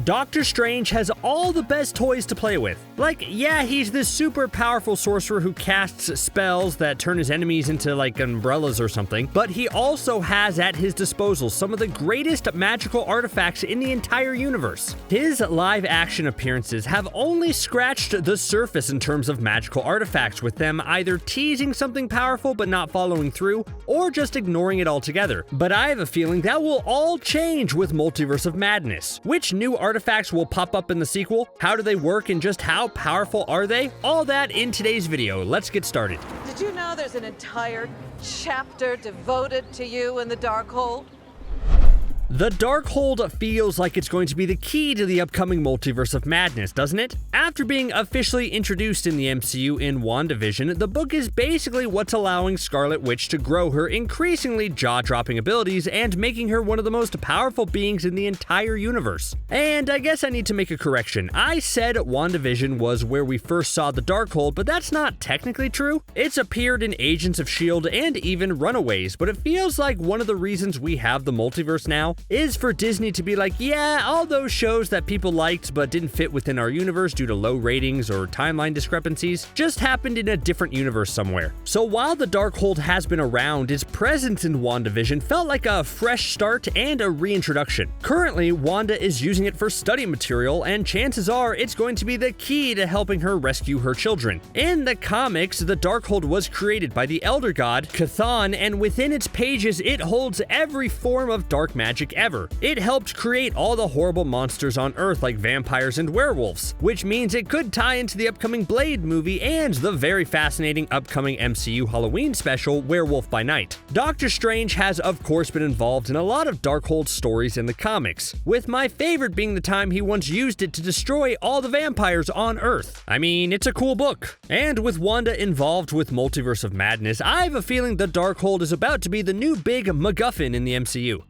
Doctor Strange has all the best toys to play with. Like, yeah, he's this super powerful sorcerer who casts spells that turn his enemies into like umbrellas or something, but he also has at his disposal some of the greatest magical artifacts in the entire universe. His live action appearances have only scratched the surface in terms of magical artifacts, with them either teasing something powerful but not following through, or just ignoring it altogether. But I have a feeling that will all change with Multiverse of Madness. Which new artifacts will pop up in the sequel? How do they work and just how powerful are they? All that in today's video. Let's get started. Did you know there's an entire chapter devoted to you in the Darkhold? The Darkhold feels like it's going to be the key to the upcoming Multiverse of Madness, doesn't it? After being officially introduced in the MCU in WandaVision, the book is basically what's allowing Scarlet Witch to grow her increasingly jaw-dropping abilities and making her one of the most powerful beings in the entire universe. And I guess I need to make a correction. I said WandaVision was where we first saw the Darkhold, but that's not technically true. It's appeared in Agents of S.H.I.E.L.D. and even Runaways, but it feels like one of the reasons we have the multiverse now is for Disney to be like, yeah, all those shows that people liked but didn't fit within our universe due to low ratings or timeline discrepancies just happened in a different universe somewhere. So while the Darkhold has been around, its presence in WandaVision felt like a fresh start and a reintroduction. Currently, Wanda is using it for study material, and chances are it's going to be the key to helping her rescue her children. In the comics, the Darkhold was created by the Elder God, Chthon, and within its pages, it holds every form of dark magic ever. It helped create all the horrible monsters on Earth like vampires and werewolves, which means it could tie into the upcoming Blade movie and the very fascinating upcoming MCU Halloween special, Werewolf by Night. Doctor Strange has of course been involved in a lot of Darkhold stories in the comics, with my favorite being the time he once used it to destroy all the vampires on Earth. I mean, it's a cool book. And with Wanda involved with Multiverse of Madness, I have a feeling the Darkhold is about to be the new big MacGuffin in the MCU.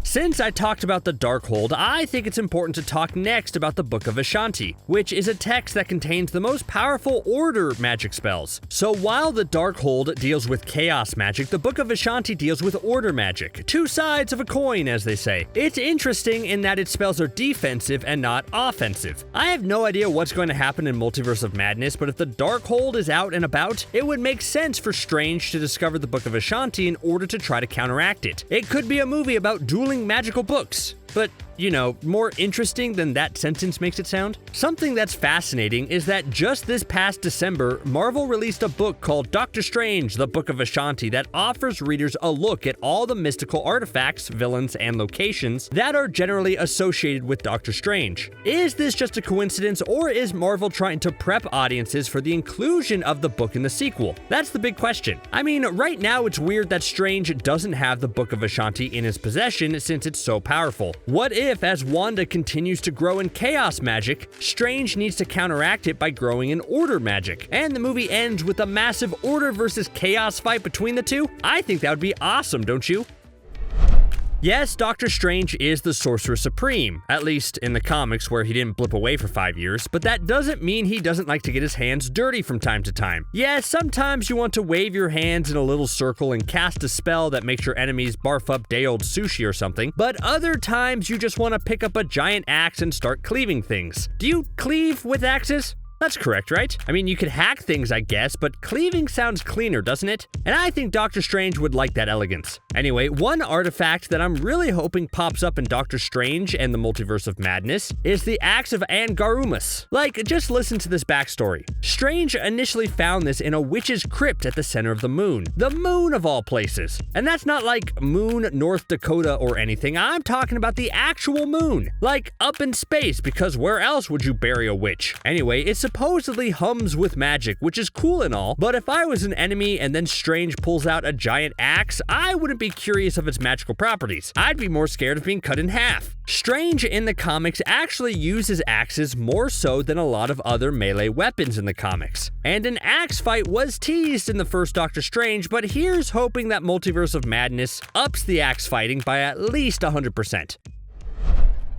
Since I talked about the Darkhold, I think it's important to talk next about the Book of Vishanti, which is a text that contains the most powerful Order magic spells. So while the Darkhold deals with chaos magic, the Book of Vishanti deals with Order magic. Two sides of a coin, as they say. It's interesting in that its spells are defensive and not offensive. I have no idea what's going to happen in Multiverse of Madness, but if the Darkhold is out and about, it would make sense for Strange to discover the Book of Vishanti in order to try to counteract it. It could be a movie about dueling magical books, but you know, more interesting than that sentence makes it sound. Something that's fascinating is that just this past December, Marvel released a book called Doctor Strange, the Book of Vishanti, that offers readers a look at all the mystical artifacts, villains, and locations that are generally associated with Doctor Strange. Is this just a coincidence, or is Marvel trying to prep audiences for the inclusion of the book in the sequel? That's the big question. I mean, right now it's weird that Strange doesn't have the Book of Vishanti in his possession since it's so powerful. What if, as Wanda continues to grow in chaos magic, Strange needs to counteract it by growing in Order magic, and the movie ends with a massive Order versus chaos fight between the two? I think that would be awesome, don't you? Yes, Doctor Strange is the Sorcerer Supreme, at least in the comics where he didn't blip away for 5 years, but that doesn't mean he doesn't like to get his hands dirty from time to time. Yeah, sometimes you want to wave your hands in a little circle and cast a spell that makes your enemies barf up day-old sushi or something, but other times you just want to pick up a giant axe and start cleaving things. Do you cleave with axes? That's correct, right? I mean, you could hack things, I guess, but cleaving sounds cleaner, doesn't it? And I think Doctor Strange would like that elegance. Anyway, one artifact that I'm really hoping pops up in Doctor Strange and the Multiverse of Madness is the Axe of Angarruumus. Like, just listen to this backstory. Strange initially found this in a witch's crypt at the center of the moon of all places. And that's not like Moon, North Dakota or anything. I'm talking about the actual moon, like up in space, because where else would you bury a witch? Anyway, it's supposedly hums with magic, which is cool and all, but if I was an enemy and then Strange pulls out a giant axe, I wouldn't be curious of its magical properties. I'd be more scared of being cut in half. Strange in the comics actually uses axes more so than a lot of other melee weapons in the comics. And an axe fight was teased in the first Doctor Strange, but here's hoping that Multiverse of Madness ups the axe fighting by at least 100%.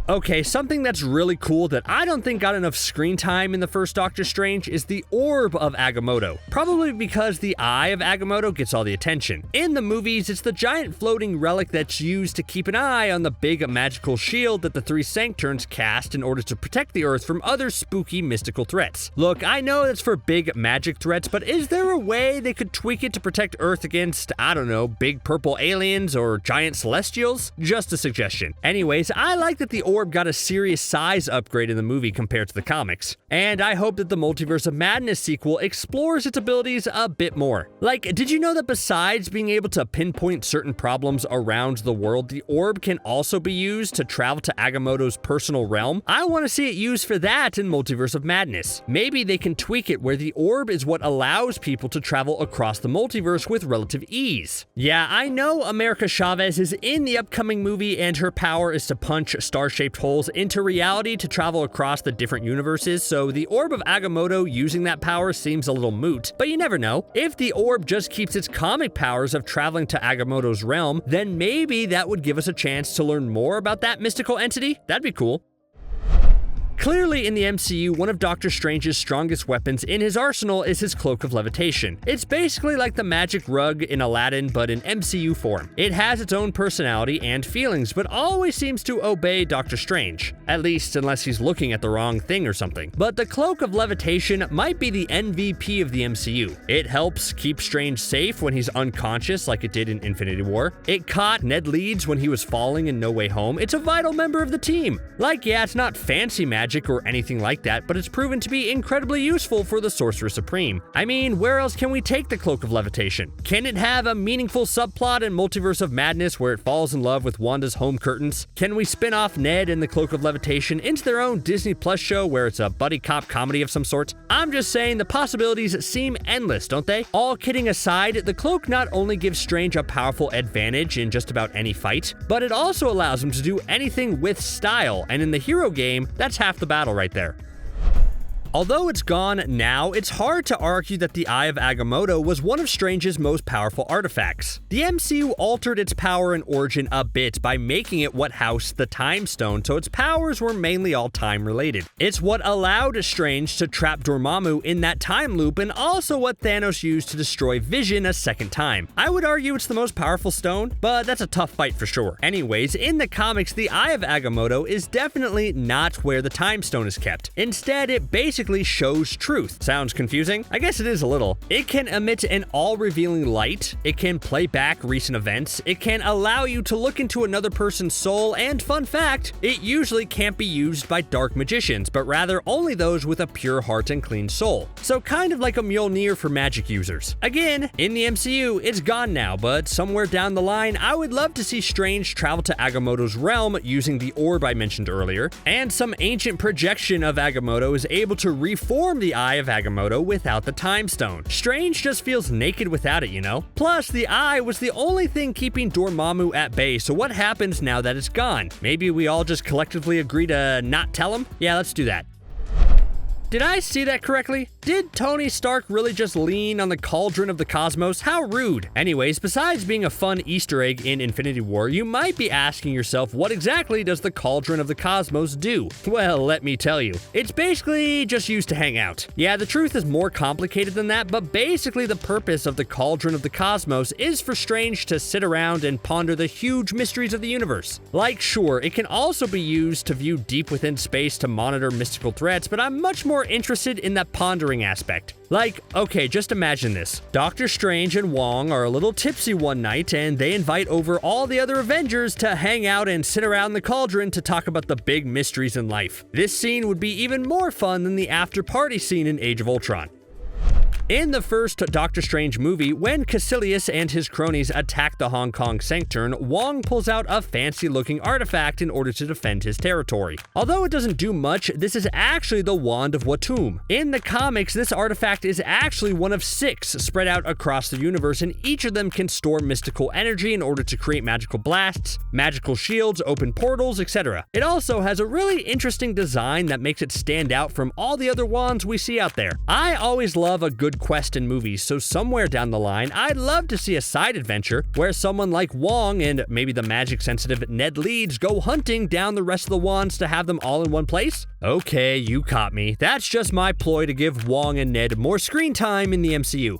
Okay, something that's really cool that I don't think got enough screen time in the first Doctor Strange is the Orb of Agamotto, probably because the Eye of Agamotto gets all the attention. In the movies, it's the giant floating relic that's used to keep an eye on the big magical shield that the three Sancturns cast in order to protect the Earth from other spooky mystical threats. Look, I know that's for big magic threats, but is there a way they could tweak it to protect Earth against, I don't know, big purple aliens or giant celestials? Just a suggestion. Anyways, I like that the Orb got a serious size upgrade in the movie compared to the comics, and I hope that the Multiverse of Madness sequel explores its abilities a bit more. Like, did you know that besides being able to pinpoint certain problems around the world, the Orb can also be used to travel to Agamotto's personal realm? I want to see it used for that in Multiverse of Madness. Maybe they can tweak it where the Orb is what allows people to travel across the multiverse with relative ease. Yeah, I know America Chavez is in the upcoming movie and her power is to punch star-shaped holes into reality to travel across the different universes, so the Orb of Agamotto using that power seems a little moot, but you never know. If the Orb just keeps its comic powers of traveling to Agamotto's realm, then maybe that would give us a chance to learn more about that mystical entity. That'd be cool. Clearly, in the MCU, one of Doctor Strange's strongest weapons in his arsenal is his Cloak of Levitation. It's basically like the magic rug in Aladdin, but in MCU form. It has its own personality and feelings, but always seems to obey Doctor Strange. At least, unless he's looking at the wrong thing or something. But the Cloak of Levitation might be the MVP of the MCU. It helps keep Strange safe when he's unconscious, like it did in Infinity War. It caught Ned Leeds when he was falling in No Way Home. It's a vital member of the team. Like, yeah, it's not fancy magic or anything like that, but it's proven to be incredibly useful for the Sorcerer Supreme. I mean, where else can we take the Cloak of Levitation? Can it have a meaningful subplot in Multiverse of Madness where it falls in love with Wanda's home curtains? Can we spin off Ned and the Cloak of Levitation into their own Disney Plus show where it's a buddy cop comedy of some sort? I'm just saying the possibilities seem endless, don't they? All kidding aside, the cloak not only gives Strange a powerful advantage in just about any fight, but it also allows him to do anything with style, and in the hero game, that's half the battle right there. Although it's gone now, it's hard to argue that the Eye of Agamotto was one of Strange's most powerful artifacts. The MCU altered its power and origin a bit by making it what housed the Time Stone, so its powers were mainly all time-related. It's what allowed Strange to trap Dormammu in that time loop, and also what Thanos used to destroy Vision a second time. I would argue it's the most powerful stone, but that's a tough fight for sure. Anyways, in the comics, the Eye of Agamotto is definitely not where the Time Stone is kept. Instead, it basically shows truth. Sounds confusing? I guess it is a little. It can emit an all-revealing light, it can play back recent events, it can allow you to look into another person's soul, and fun fact, it usually can't be used by dark magicians, but rather only those with a pure heart and clean soul. So kind of like a Mjolnir for magic users. Again, in the MCU, it's gone now, but somewhere down the line, I would love to see Strange travel to Agamotto's realm using the orb I mentioned earlier, and some ancient projection of Agamotto is able to reform the Eye of Agamotto without the Time Stone. Strange just feels naked without it, you know? Plus, the Eye was the only thing keeping Dormammu at bay, so what happens now that it's gone? Maybe we all just collectively agree to not tell him? Yeah, let's do that. Did I see that correctly? Did Tony Stark really just lean on the Cauldron of the Cosmos? How rude. Anyways, besides being a fun Easter egg in Infinity War, you might be asking yourself, what exactly does the Cauldron of the Cosmos do? Well, let me tell you. It's basically just used to hang out. Yeah, the truth is more complicated than that, but basically the purpose of the Cauldron of the Cosmos is for Strange to sit around and ponder the huge mysteries of the universe. Like, sure, it can also be used to view deep within space to monitor mystical threats, but I'm much more interested in that pondering aspect. Like, okay, just imagine this. Doctor Strange and Wong are a little tipsy one night, and they invite over all the other Avengers to hang out and sit around the cauldron to talk about the big mysteries in life. This scene would be even more fun than the after-party scene in Age of Ultron. In the first Doctor Strange movie, when Caecilius and his cronies attack the Hong Kong Sanctum, Wong pulls out a fancy-looking artifact in order to defend his territory. Although it doesn't do much, this is actually the Wand of Watoomb. In the comics, this artifact is actually one of 6 spread out across the universe, and each of them can store mystical energy in order to create magical blasts, magical shields, open portals, etc. It also has a really interesting design that makes it stand out from all the other wands we see out there. I always love a good love quests in movies, so somewhere down the line, I'd love to see a side adventure where someone like Wong and maybe the magic-sensitive Ned Leeds go hunting down the rest of the wands to have them all in one place. Okay, you caught me. That's just my ploy to give Wong and Ned more screen time in the MCU.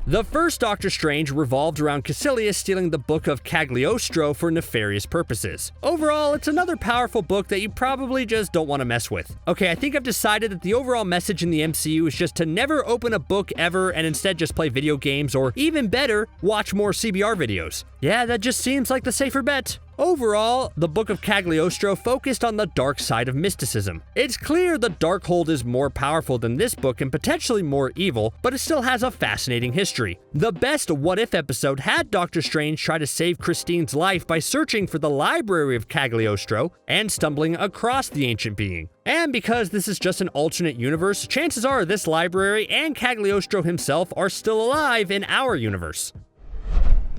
The first Doctor Strange revolved around Caecilius stealing the Book of Cagliostro for nefarious purposes. Overall, it's another powerful book that you probably just don't want to mess with. Okay, I think I've decided that the overall message in the MCU is just to never open a book ever and instead just play video games, or even better, watch more CBR videos. Yeah, that just seems like the safer bet. Overall, the Book of Cagliostro focused on the dark side of mysticism. It's clear the Darkhold is more powerful than this book and potentially more evil, but it still has a fascinating history. The best What If episode had Doctor Strange try to save Christine's life by searching for the library of Cagliostro and stumbling across the ancient being. And because this is just an alternate universe, chances are this library and Cagliostro himself are still alive in our universe.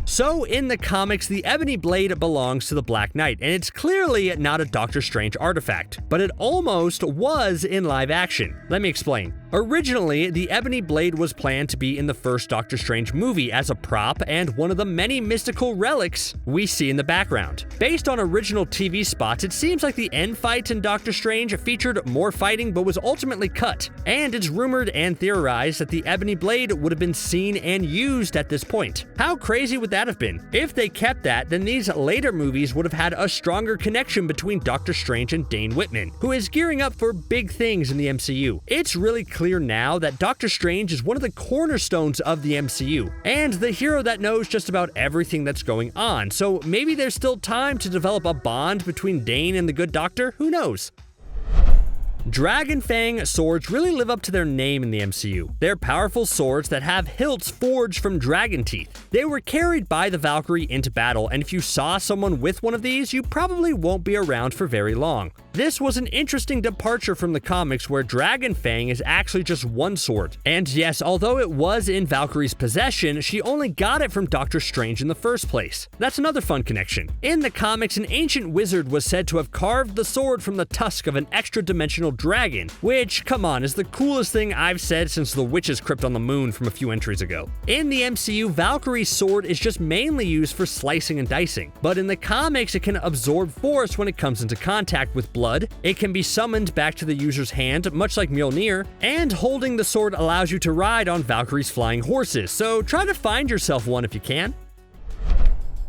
So, in the comics, the Ebony Blade belongs to the Black Knight, and it's clearly not a Doctor Strange artifact, but it almost was in live action. Let me explain. Originally, the Ebony Blade was planned to be in the first Doctor Strange movie as a prop and one of the many mystical relics we see in the background. Based on original TV spots, it seems like the end fight in Doctor Strange featured more fighting but was ultimately cut, and it's rumored and theorized that the Ebony Blade would have been seen and used at this point. How crazy would that have been? If they kept that, then these later movies would have had a stronger connection between Doctor Strange and Dane Whitman, who is gearing up for big things in the MCU. It's really clear now that Doctor Strange is one of the cornerstones of the MCU, and the hero that knows just about everything that's going on, so maybe there's still time to develop a bond between Dane and the Good Doctor, who knows? Dragonfang swords really live up to their name in the MCU. They're powerful swords that have hilts forged from dragon teeth. They were carried by the Valkyrie into battle, and if you saw someone with one of these, you probably won't be around for very long. This was an interesting departure from the comics where Dragonfang is actually just one sword. And yes, although it was in Valkyrie's possession, she only got it from Doctor Strange in the first place. That's another fun connection. In the comics, an ancient wizard was said to have carved the sword from the tusk of an extra-dimensional dragon, which, come on, is the coolest thing I've said since the Witch's Crypt on the Moon from a few entries ago. In the MCU, Valkyrie's sword is just mainly used for slicing and dicing, but in the comics, it can absorb force when it comes into contact with blood. It can be summoned back to the user's hand, much like Mjolnir, and holding the sword allows you to ride on Valkyrie's flying horses, so try to find yourself one if you can.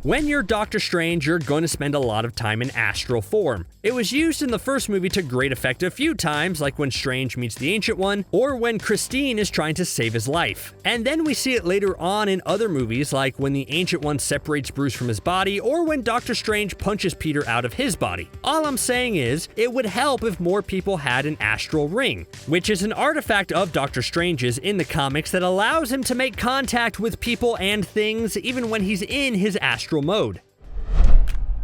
When you're Doctor Strange, you're going to spend a lot of time in astral form. It was used in the first movie to great effect a few times, like when Strange meets the Ancient One, or when Christine is trying to save his life. And then we see it later on in other movies, like when the Ancient One separates Bruce from his body, or when Doctor Strange punches Peter out of his body. All I'm saying is, it would help if more people had an Astral Ring, which is an artifact of Doctor Strange's in the comics that allows him to make contact with people and things even when he's in his astral mode.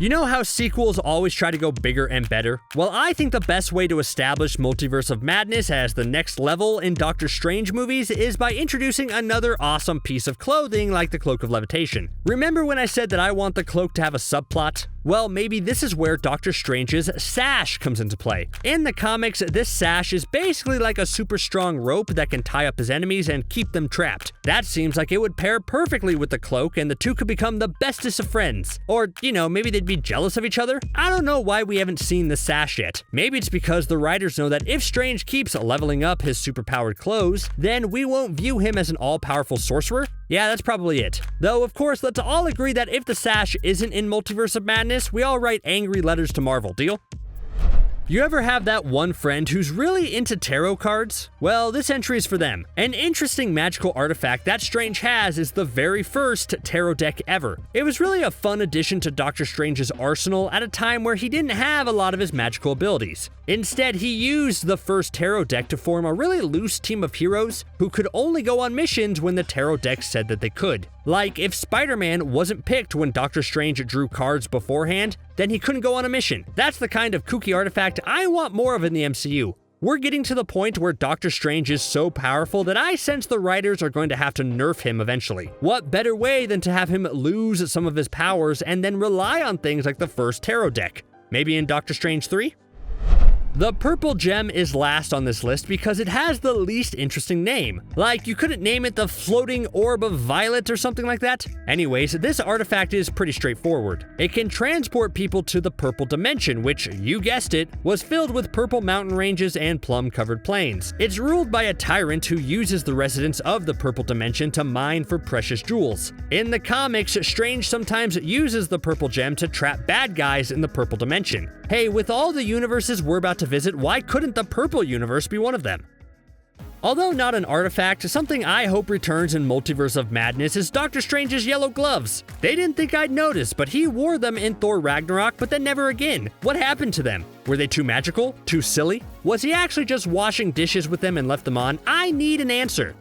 You know how sequels always try to go bigger and better? Well, I think the best way to establish Multiverse of Madness as the next level in Doctor Strange movies is by introducing another awesome piece of clothing like the Cloak of Levitation. Remember when I said that I want the cloak to have a subplot? Well, maybe this is where Doctor Strange's Sash comes into play. In the comics, this sash is basically like a super strong rope that can tie up his enemies and keep them trapped. That seems like it would pair perfectly with the cloak, and the two could become the bestest of friends. Or, you know, maybe they'd be jealous of each other? I don't know why we haven't seen the sash yet. Maybe it's because the writers know that if Strange keeps leveling up his superpowered clothes, then we won't view him as an all-powerful sorcerer? Yeah, that's probably it. Though, of course, let's all agree that if the sash isn't in Multiverse of Madness, we all write angry letters to Marvel, deal? You ever have that one friend who's really into tarot cards? Well, this entry is for them. An interesting magical artifact that Strange has is the very first tarot deck ever. It was really a fun addition to Doctor Strange's arsenal at a time where he didn't have a lot of his magical abilities. Instead, he used the first tarot deck to form a really loose team of heroes who could only go on missions when the tarot deck said that they could. Like, if Spider-Man wasn't picked when Doctor Strange drew cards beforehand, then he couldn't go on a mission. That's the kind of kooky artifact I want more of in the MCU. We're getting to the point where Doctor Strange is so powerful that I sense the writers are going to have to nerf him eventually. What better way than to have him lose some of his powers and then rely on things like the first tarot deck? Maybe in Doctor Strange 3? The purple gem is last on this list because it has the least interesting name. Like, you couldn't name it the floating orb of violet or something like that? Anyways, this artifact is pretty straightforward. It can transport people to the purple dimension, which, you guessed it, was filled with purple mountain ranges and plum-covered plains. It's ruled by a tyrant who uses the residents of the purple dimension to mine for precious jewels. In the comics, Strange sometimes uses the purple gem to trap bad guys in the purple dimension. Hey, with all the universes we're about to visit, why couldn't the purple universe be one of them? Although not an artifact, something I hope returns in Multiverse of Madness is Doctor Strange's yellow gloves. They didn't think I'd notice, but he wore them in Thor Ragnarok, but then never again. What happened to them? Were they too magical? Too silly? Was he actually just washing dishes with them and left them on? I need an answer.